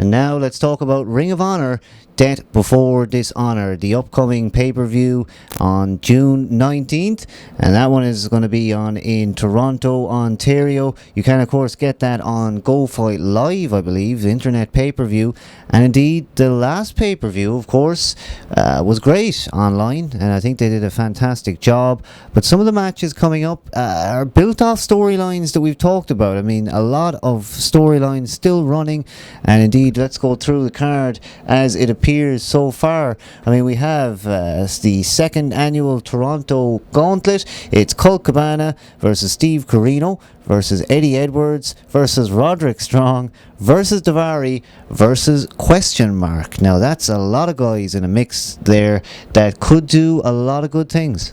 And now let's talk about Ring of Honor, Death Before Dishonor, the upcoming pay-per-view on June 19th, and that one is going to be on in Toronto, Ontario. You can of course get that on Go Fight Live, I believe, the internet pay-per-view, and indeed the last pay-per-view of course was great online, and I think they did a fantastic job. But some of the matches coming up are built off storylines that we've talked about. I mean, a lot of storylines still running, and indeed let's go through the card as it appears so far. I mean, we have the second annual Toronto Gauntlet. It's Colt Cabana versus Steve Corino versus Eddie Edwards versus Roderick Strong versus Daivari versus Question Mark. Now that's a lot of guys in a mix there that could do a lot of good things.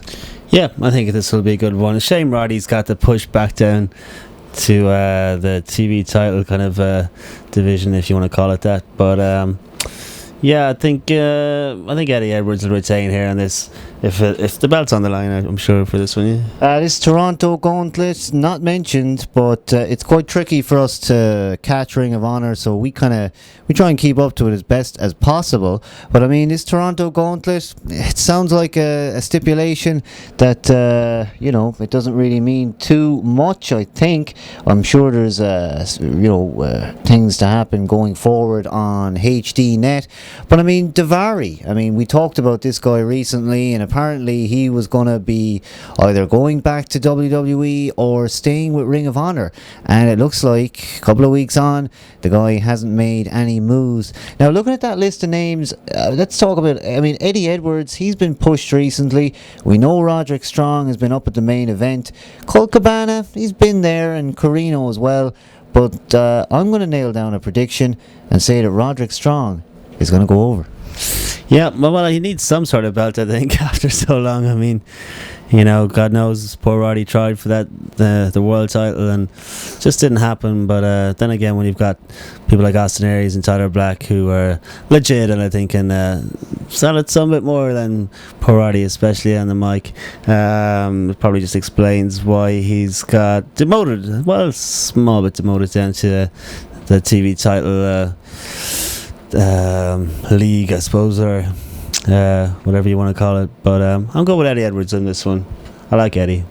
Yeah, I think this will be a good one. Shame Roddy's got to push back down to the TV title kind of division, if you want to call it that. But yeah, I think Eddie Edwards will retain here on this. If the belt's on the line, I'm sure for this one. Yeah. This Toronto Gauntlet, not mentioned, but it's quite tricky for us to catch Ring of Honor, so we try and keep up to it as best as possible. But I mean, this Toronto Gauntlet, it sounds like a stipulation that it doesn't really mean too much. I think I'm sure there's things to happen going forward on HD Net. But I mean, Daivari, we talked about this guy recently, and apparently he was going to be either going back to WWE or staying with Ring of Honor, and it looks like a couple of weeks on the guy hasn't made any moves. Now looking at that list of names, let's talk about Eddie Edwards. He's been pushed recently. We know Roderick Strong has been up at the main event. Colt Cabana, he's been there, and Corino as well. But I'm going to nail down a prediction and say that Roderick Strong is going to go over. Yeah, well, he needs some sort of belt, I think, after so long. I mean, God knows, poor Roddy tried for that the world title and just didn't happen. But then again, when you've got people like Austin Aries and Tyler Black who are legit and I think can sell it some bit more than poor Roddy, especially on the mic, it probably just explains why he's got demoted. Well, a small bit demoted down to the TV title league, I suppose, or whatever you want to call it. But I'll go with Eddie Edwards on this one. I like Eddie.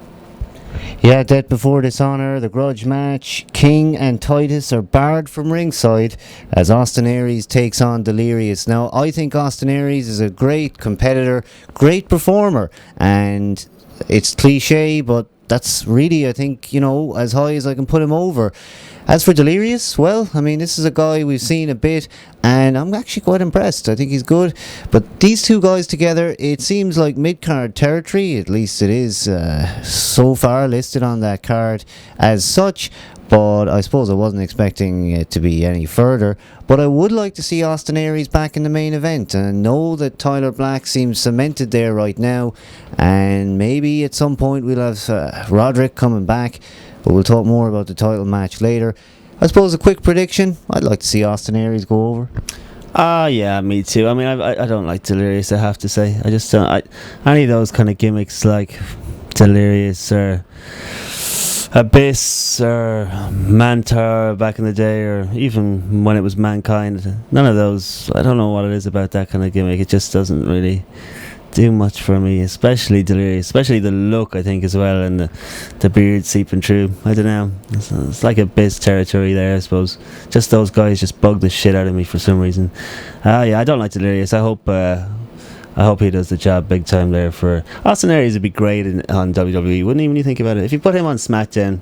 Yeah, Death Before Dishonor, the grudge match. King and Titus are barred from ringside as Austin Aries takes on Delirious. Now, I think Austin Aries is a great competitor, great performer, and it's cliche, but that's really, I think, as high as I can put him over. As for Delirious, well, this is a guy we've seen a bit, and I'm actually quite impressed. I think he's good. But these two guys together, it seems like mid-card territory. At least it is so far listed on that card as such. But I suppose I wasn't expecting it to be any further. But I would like to see Austin Aries back in the main event. And I know that Tyler Black seems cemented there right now. And maybe at some point we'll have Roderick coming back. But we'll talk more about the title match later. I suppose a quick prediction. I'd like to see Austin Aries go over. Yeah, me too. I don't like Delirious, I have to say. I just don't. Any of those kind of gimmicks like Delirious or Abyss or Mantar back in the day, or even when it was Mankind, none of those. I don't know what it is about that kind of gimmick. It just doesn't really do much for me, especially Delirious, especially the look, I think, as well, and the beard seeping through. I don't know, it's like Abyss territory there, I suppose. Just those guys just bug the shit out of me for some reason. Yeah, I don't like Delirious. I hope he does the job big time there. For Austin Aries would be great on WWE, wouldn't he, when you think about it? If you put him on SmackDown,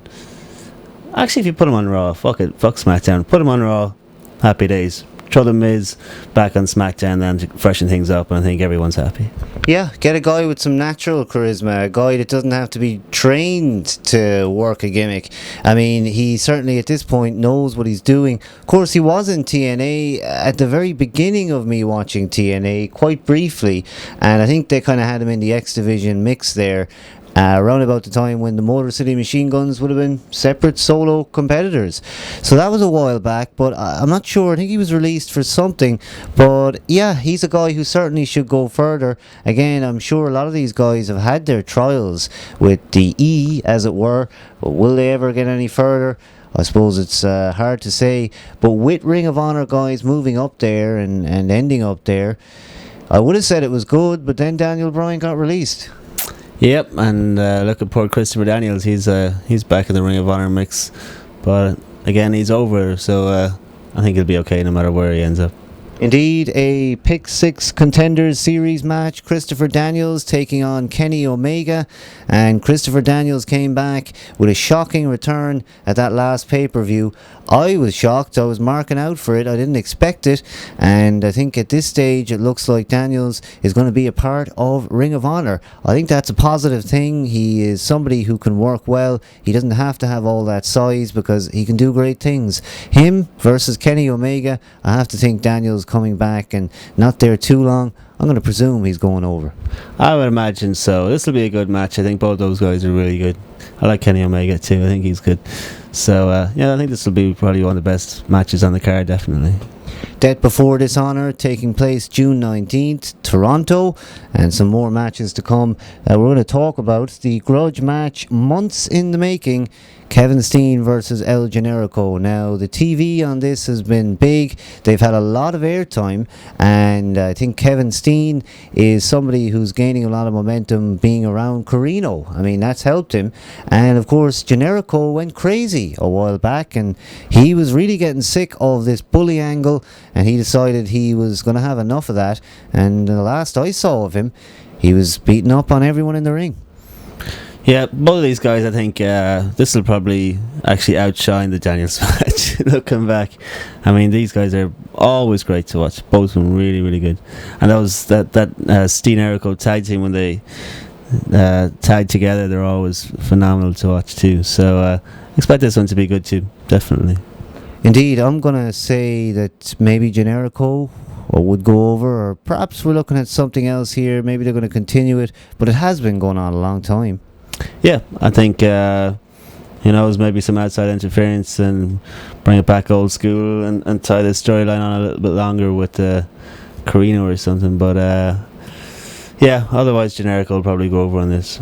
actually if you put him on Raw, fuck SmackDown, put him on Raw, happy days. Throw the Miz back on SmackDown then to freshen things up, and I think everyone's happy. Yeah, get a guy with some natural charisma, a guy that doesn't have to be trained to work a gimmick. He certainly at this point knows what he's doing. Of course, he was in TNA at the very beginning of me watching TNA, quite briefly, and I think they kind of had him in the X Division mix there. Around about the time when the Motor City Machine Guns would have been separate solo competitors. So that was a while back, but I'm not sure. I think he was released for something. But yeah, he's a guy who certainly should go further. Again, I'm sure a lot of these guys have had their trials with the E, as it were. But will they ever get any further? I suppose it's hard to say. But with Ring of Honor guys moving up there and ending up there, I would have said it was good, but then Daniel Bryan got released. Yep, and look at poor Christopher Daniels. He's back in the Ring of Honor mix, but again, he's over, so I think he'll be okay no matter where he ends up. Indeed, a Pick 6 Contenders Series match. Christopher Daniels taking on Kenny Omega. And Christopher Daniels came back with a shocking return at that last pay-per-view. I was shocked. I was marking out for it. I didn't expect it. And I think at this stage, it looks like Daniels is going to be a part of Ring of Honor. I think that's a positive thing. He is somebody who can work well. He doesn't have to have all that size because he can do great things. Him versus Kenny Omega, I have to think Daniels coming back and not there too long. I'm going to presume he's going over. I would imagine so. This will be a good match. I think both those guys are really good. I like Kenny Omega too. I think he's good. So I think this will be probably one of the best matches on the card, definitely. Death Before Dishonor taking place June 19th, Toronto, and some more matches to come. We're going to talk about the grudge match months in the making. Kevin Steen versus El Generico. Now, the TV on this has been big. They've had a lot of airtime, and I think Kevin Steen is somebody who's gaining a lot of momentum being around Corino. I mean, that's helped him. And, of course, Generico went crazy a while back, and he was really getting sick of this bully angle, and he decided he was going to have enough of that. And the last I saw of him, he was beating up on everyone in the ring. Yeah, both of these guys, I think this will probably actually outshine the Daniels match. Looking back, I mean, these guys are always great to watch. Both of them really, really good. And that was that Steen Erico tag team when they tag together. They're always phenomenal to watch too. So expect this one to be good too, definitely. Indeed, I'm gonna say that maybe Generico would go over, or perhaps we're looking at something else here. Maybe they're going to continue it, but it has been going on a long time. Yeah, I think there's maybe some outside interference and bring it back old school and tie this storyline on a little bit longer with Corino or something. But otherwise Generico will probably go over on this.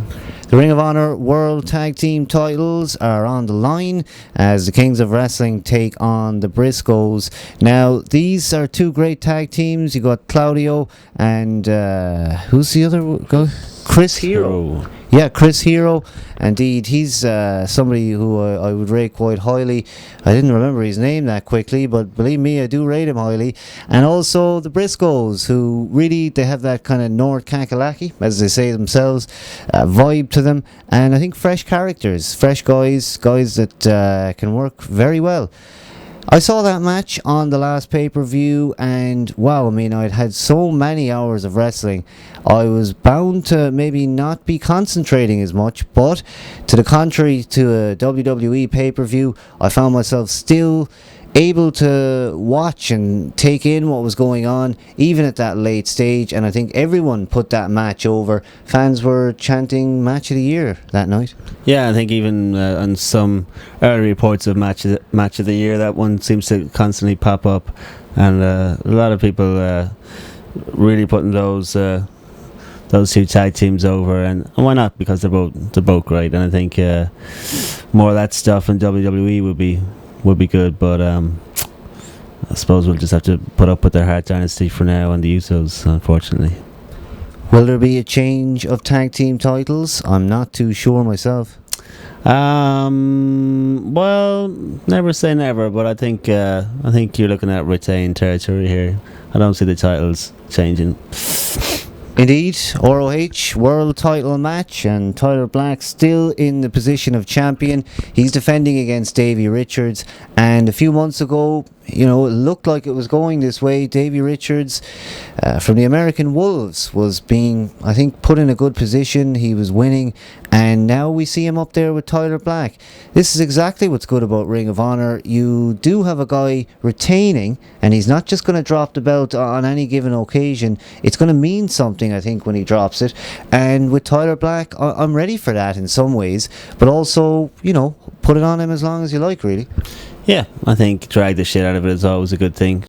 The Ring of Honor World Tag Team titles are on the line as the Kings of Wrestling take on the Briscoes. Now, these are two great tag teams. You got Claudio and who's the other guy? Chris Hero. Yeah, Chris Hero. Indeed, he's somebody who I would rate quite highly. I didn't remember his name that quickly, but believe me, I do rate him highly. And also the Briscoes, who really, they have that kind of North Kakalaki, as they say themselves, vibe to them. And I think fresh characters, fresh guys that can work very well. I saw that match on the last pay-per-view, and wow, I mean, I'd had so many hours of wrestling, I was bound to maybe not be concentrating as much, but to the contrary to a WWE pay-per-view, I found myself still able to watch and take in what was going on, even at that late stage, and I think everyone put that match over. Fans were chanting Match of the Year that night. Yeah, I think even on some early reports of match of the year, that one seems to constantly pop up, and a lot of people really putting those two tag teams over, and why not? Because they're both great, and I think more of that stuff in WWE would be good, but I suppose we'll just have to put up with their Hart Dynasty for now and the Usos, unfortunately. Will there be a change of tag team titles? I'm not too sure myself. Well, never say never, but I think you're looking at retained territory here. I don't see the titles changing. Indeed, ROH World Title match, and Tyler Black still in the position of champion. He's defending against Davey Richards, and a few months ago, it looked like it was going this way. Davey Richards from the American Wolves was being, I think, put in a good position. He was winning, and now we see him up there with Tyler Black. This is exactly what's good about Ring of Honor. You do have a guy retaining, and he's not just going to drop the belt on any given occasion. It's going to mean something, I think, when he drops it. And with Tyler Black, I'm ready for that in some ways, but also, put it on him as long as you like, really. Yeah, I think drag the shit out of it is always a good thing.